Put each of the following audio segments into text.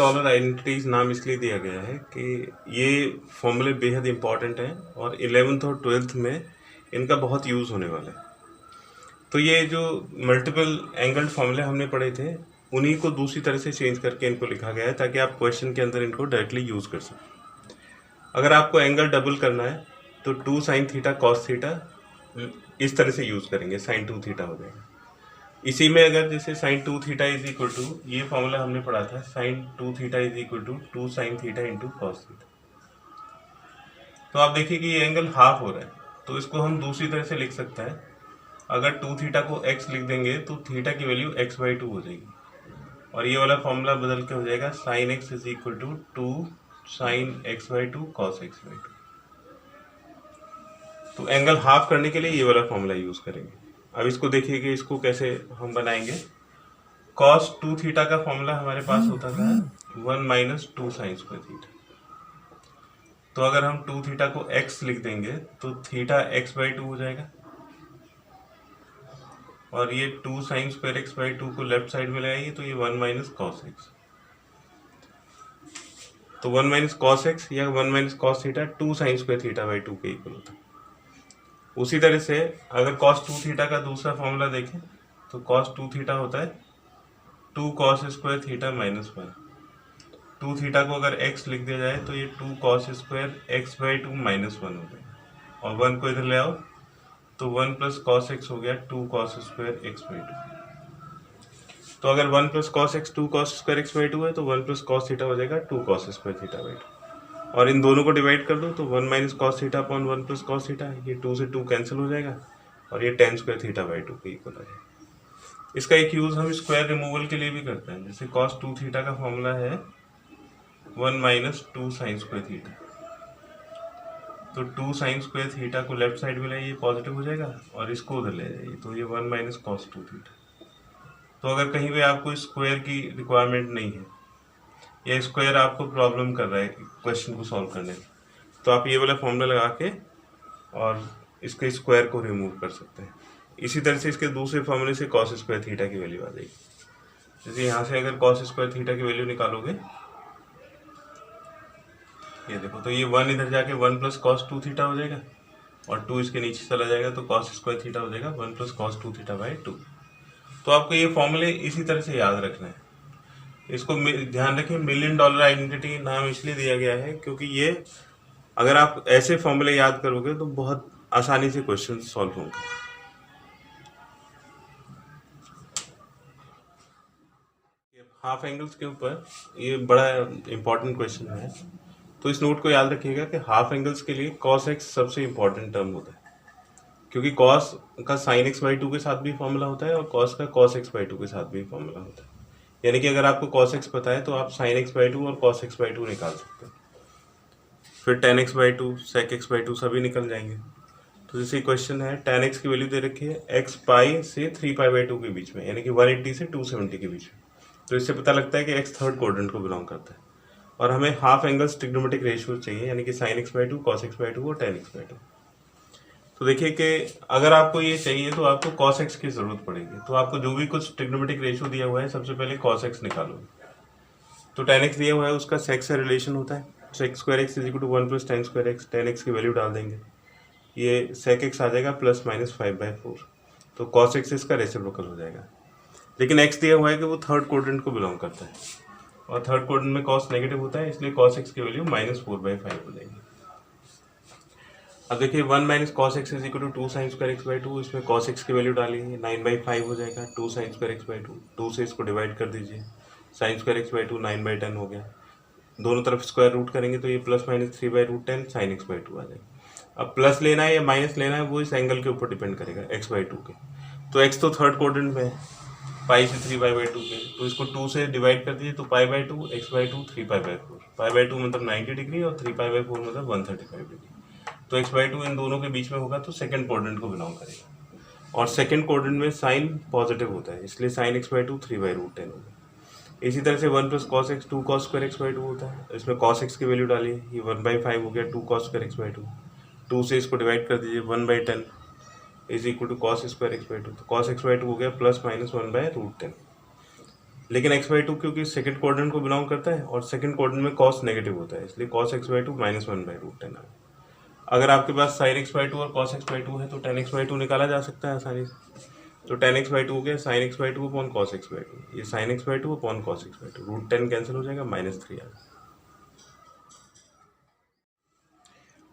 Dollar identities नाम इसलिए दिया गया है कि ये फॉर्मूले बेहद इंपॉर्टेंट हैं और 11th और 12th में इनका बहुत यूज़ होने वाला है। तो ये जो मल्टीपल एंगल्ड फॉर्मूले हमने पढ़े थे उन्हीं को दूसरी तरह से चेंज करके इनको लिखा गया है ताकि आप क्वेश्चन के अंदर इनको डायरेक्टली यूज़ कर सकें। अगर आपको एंगल डबल करना है तो 2 sin थीटा cos थीटा इस तरह से यूज़ करेंगे, sin 2 थीटा हो जाएगा। इसी में अगर जैसे sin 2 theta is equal to, ये फॉर्मूला हमने पढ़ा था, sin 2 theta is equal to 2 sin theta into cos theta. तो आप देखिए कि ये एंगल हाफ हो रहा है, तो इसको हम दूसरी तरह से लिख सकते हैं। अगर 2 थीटा को x लिख देंगे तो थीटा की वैल्यू x/2 हो जाएगी और ये वाला फॉर्मूला बदल के हो जाएगा sin x is equal to 2 sin x/2 cos x/2। तो एंगल हाफ करने के लिए ये वाला फॉर्मूला यूज़ करेंगे। अब इसको देखिए कि इसको कैसे हम बनाएंगे। cos 2 थीटा का फॉर्मूला हमारे पास होता था 1 माइनस 2 साइन स्क्वायर थीटा। तो अगर हम 2 थीटा को x लिख देंगे तो थीटा x/2 हो जाएगा और ये 2 साइन स्क्वायर x/2 को लेफ्ट साइड में लगाइए तो ये 1 माइनस कॉस एक्स। तो 1 माइनस कॉस एक्स या 1 minus cos theta 2 sine square theta के इक्वल होता है। उसी तरह से अगर cos 2 थीटा का दूसरा फॉर्मूला देखें तो cos 2 थीटा होता है 2 cos square theta minus 1। 2 theta को अगर x लिख दिया जाए तो ये 2 cos स्क्वायर x/2 माइनस 1 हो जाएगा और 1 को इधर ले आओ तो 1 प्लस कॉस एक्स हो गया 2 cos स्क्वायर x/2। तो अगर 1 plus cos x 2 cos square x/2 है तो 1 प्लस कॉस थीटा हो जाएगा 2 cos स्क्वायर थीटा/2 और इन दोनों को डिवाइड कर दो तो 1 minus cos theta upon 1 plus cos theta, ये 2 से 2 कैंसिल हो जाएगा और ये tan स्क्वायर थीटा/2 के इक्वल आ जाएगा। इसका एक यूज़ हम स्क्वायर रिमूवल के लिए भी करते हैं। जैसे cos 2 थीटा का फॉर्मूला है 1 माइनस 2 साइन स्क्वायर थीटा। तो 2 साइन स्क्वायर थीटा को लेफ्ट साइड में लाइए, पॉजिटिव हो जाएगा और इसको उधर ले जाइए तो ये 1 माइनस कॉस 2 थीटा। तो अगर कहीं पे आपको स्क्वायर की रिक्वायरमेंट नहीं है या स्क्वायर आपको प्रॉब्लम कर रहा है क्वेश्चन को सॉल्व करने में, तो आप ये वाला फॉर्मूला लगा के और इसके स्क्वायर को रिमूव कर सकते हैं। इसी तरह से इसके दूसरे फॉर्मूले से cos स्क्वायर थीटा की वैल्यू आ जाएगी। जैसे यहाँ से अगर cos स्क्वायर थीटा की वैल्यू निकालोगे, ये देखो, तो ये 1 इधर जाके 1 प्लस कॉस 2 थीटा हो जाएगा और 2 इसके नीचे चला जाएगा तो cos स्क्वायर थीटा हो जाएगा 1 प्लस कॉस 2 थीटा/2। तो आपको ये फॉर्मूले इसी तरह से याद रखना है। इसको ध्यान रखें, मिलियन डॉलर आइडेंटिटी नाम इसलिए दिया गया है क्योंकि ये अगर आप ऐसे फॉर्मूले याद करोगे तो बहुत आसानी से क्वेश्चन सॉल्व होंगे। हाफ एंगल्स के ऊपर ये बड़ा इंपॉर्टेंट क्वेश्चन है, तो इस नोट को याद रखिएगा कि हाफ एंगल्स के लिए cos x सबसे इंपॉर्टेंट टर्म होता है क्योंकि cos का sin x/2 के साथ भी फॉर्मूला होता है और cos का cos x/2 के साथ भी फॉर्मूला होता है। यानी कि अगर आपको cos x पता है तो आप sin x/2 और cos x/2 निकाल सकते हैं, फिर tan x/2 sec x/2 सभी निकल जाएंगे। तो जैसे क्वेश्चन है tan x की वैल्यू दे रखी है x पाई से 3π/2 के बीच में, यानी कि 180 से 270 के बीच में। तो इससे पता लगता है कि x थर्ड क्वाड्रेंट को बिलोंग करता है और हमें हाफ एंगल्स ट्रिग्नोमेट्रिक रेशियो चाहिए, यानी कि sin x/2 cos x/2 और tan x/2। तो देखिए कि अगर आपको ये चाहिए तो आपको cos x की ज़रूरत पड़ेगी। तो आपको जो भी कुछ ट्रिग्नोमेट्रिक रेशियो दिया हुआ है सबसे पहले cos x निकालो। तो tan x दिया हुआ है, उसका sec से रिलेशन होता है sec square x is equal to 1 plus tan square x। tan x की वैल्यू डाल देंगे, ये sec x आ जाएगा प्लस माइनस 5/4। तो cos x इसका रेसिप्रोकल हो जाएगा। लेकिन x दिया हुआ है कि वो थर्ड क्वाड्रेंट को बिलोंग करता है और थर्ड क्वाड्रेंट में cos नेगेटिव होता है, इसलिए cos x की वैल्यू -4/5 हो जाएगी। अब देखिए 1 minus cos x is equal to 2 sine square x/2। इसमें cos x की वैल्यू डालिए 9/5 हो जाएगा 2 साइन स्क्वायर x/2। 2 से इसको डिवाइड कर दीजिए, साइन स्क्वायर x/2 9/10 हो गया। दोनों तरफ स्क्वायर रूट करेंगे तो ये प्लस माइनस 3/√10 साइन x/2 आ जाएगा। अब प्लस लेना है या माइनस लेना है वो इस एंगल के ऊपर डिपेंड करेगा x/2 के। तो x तो थर्ड क्वाड्रेंट में है पाई से 3π/2 के, तो इसको 2 से डिवाइड कर दीजिए तो π/2 x/2 3π/4। π/2 मतलब 90 डिग्री और 3π/4 मतलब 135 डिग्री। तो x/2 इन दोनों के बीच में होगा तो सेकंड क्वाड्रेंट को बिलोंग करेगा और सेकंड क्वाड्रेंट में साइन पॉजिटिव होता है, इसलिए साइन x/2 3/√10 होगा। इसी तरह से 1 plus cos x 2 cos square x/2 होता है। इसमें cos x की वैल्यू डालिए, ये 1/5 हो गया 2 cos स्क्वायर x/2। 2 से इसको डिवाइड कर दीजिए 1/10 is equal to cos square x/2। तो cos x/2 हो गया प्लस माइनस 1/√10। लेकिन x/2 क्योंकि सेकंड क्वाड्रेंट को बिलोंग करता है और सेकंड क्वाड्रेंट में कॉस नेगेटिव होता है, इसलिए cos x/2 -1/√10 आ गया। अगर आपके पास sin x/2 और cos x/2 है तो tan x/2 निकाला जा सकता है आसानी से। तो tan x/2 हो गया sin x/2 upon cos x/2, ये sin x/2 upon cos x/2, √10 cancel हो जाएगा, -3 आ गया।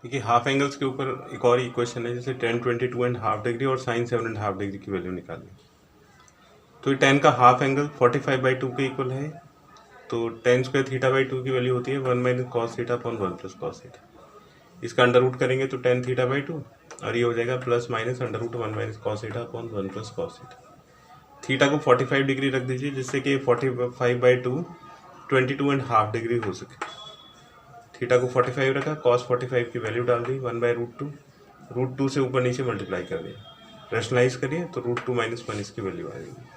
देखिए हाफ एंगल्स के ऊपर एक और इक्वेशन है, जैसे tan 22.5 डिग्री और sin 7.5 डिग्री की वैल्यू निकालनी। तो ये tan का हाफ एंगल 45/2 के इक्वल है, तो tan स्क्वायर θ/2 की वैल्यू होती है 1 - cos theta upon 1 + cos theta. इसका अंडर रूट करेंगे तो tan θ/2 और ये हो जाएगा ±√1 - cos theta upon 1 + cos theta. Theta को 45 डिग्री रख दीजिए, जिससे कि 45/2 22.5 डिग्री हो सके। थीटा को 45 रखा, cos 45 की वैल्यू डाल दी 1/√2, √2 से ऊपर नीचे मल्टीप्लाई कर दिया, रेशनलाइज करिए तो √2 - 1 इसकी वैल्यू आ जाएगी।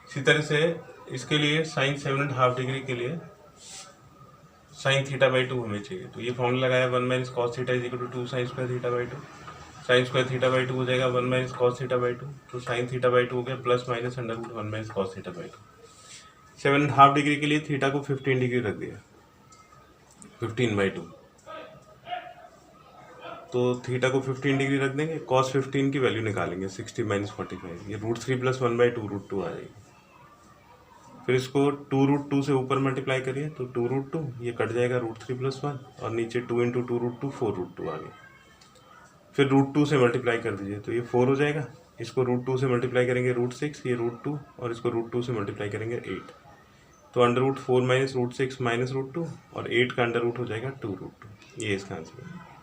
इसी तरह से इसके लिए sin 7.5 डिग्री के लिए sin θ/2 हमें चाहिए, तो ये फॉर्मूला लगाया 1 - cos theta = 2 sin square θ/2, sin square θ/2 हो जाएगा 1 - cos θ/2, तो sin θ/2 हो गया ±√1 - cos θ/2। 7.5 डिग्री के लिए थीटा को 15 डिग्री रख दिया, 15/2, तो थीटा को 15 डिग्री रख देंगे, cos 15 की वैल्यू निकालेंगे 60 - 45, ये √3 + 1/2 √2 आ जाएगी। फिर इसको 2√2 से ऊपर मल्टीप्लाई करिए तो 2√2, ये कट जाएगा √3 + 1 और नीचे 2 × 2√2 4√2 आ गया। फिर √2 से मल्टीप्लाई कर दीजिए तो ये 4 हो जाएगा, इसको √2 से मल्टीप्लाई करेंगे √6, ये √2 और इसको √2 से मल्टीप्लाई करेंगे 8, तो अंडर रूट 4 - √6 - √2 और 8 का अंडर रूट हो जाएगा 2√2, ये इसका आंसर है।